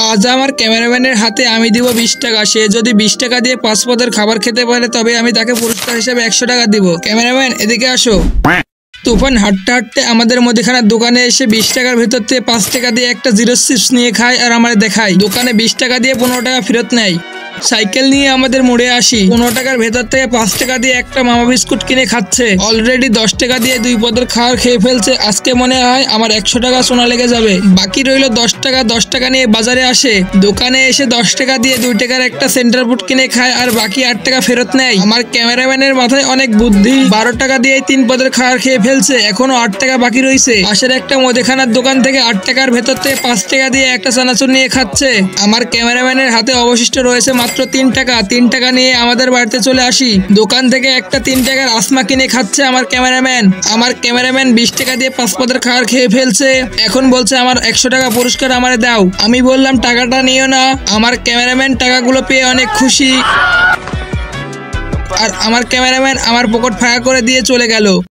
আজ আমার ক্যামেরাম্যানের হাতে আমি দিব 20 টাকা। সে যদি 20 টাকা দিয়ে 5 পদের খাবার খেতে পারে তবে আমি তাকে পুরস্কার হিসেবে 100 টাকা দিব। ক্যামেরাম্যান এদিকে আসো। তুফান হাঁটতে হাঁটতে আমাদের মুদিখানার দোকানে এসে 20 টাকার ভেতর থেকে 5 টাকা দিয়ে একটা জিরো চিপস নিয়ে খায় আর আমার দেখায়। দোকানে 20 টাকা দিয়ে 15 টাকা ফেরত নেয়। সাইকেল নিয়ে আমাদের মোড়ে আসি। 15 টাকার ভেতর থেকে 5 টাকা দিয়ে একটা মামা বিস্কুট কিনে খাচ্ছে। অলরেডি 10 টাকা দিয়ে 2 পদের খাবার খেয়ে ফেলছে। আজকে মনে হয় আমার 100 টাকা সোনা লেগে যাবে। বাকি রইলো 10 টাকা। 10 টাকা নিয়ে বাজারে আসে। দোকানে এসে 10 টাকা দিয়ে 2 টাকার একটা সেন্টার ফুড কিনে খায় আর বাকি 8 টাকা ফেরত নেয়। আমার ক্যামেরাম্যানের মাথায় অনেক বুদ্ধি। 12 টাকা দিয়ে 3 পদের খাবার খেয়ে ফেলছে। এখনো 8 টাকা বাকি রয়েছে। পাশের একটা মুদিখানার দোকান থেকে 8 টাকার ভেতর থেকে 5 টাকা দিয়ে একটা চানাচুর নিয়ে খাচ্ছে। আমার ক্যামেরাম্যানের হাতে অবশিষ্ট রয়েছে মাত্র 3 টাকা। 3 টাকা নিয়ে আমাদের বাড়িতে চলে আসি। দোকান থেকে একটা 3 টাকার আসমা কিনে খাচ্ছে আমার ক্যামেরাম্যান। আমার ক্যামেরাম্যান 20 টাকা দিয়ে 5 পদের খাবার খেয়ে ফেলছে। এখন বলছে আমার 100 টাকা পুরস্কার আমারে দাও। আমি বললাম টাকাটা নিও না। আমার ক্যামেরাম্যান টাকাগুলো পেয়ে অনেক খুশি আর আমার ক্যামেরাম্যান আমার পকেট ফাঁকা করে দিয়ে চলে গেল।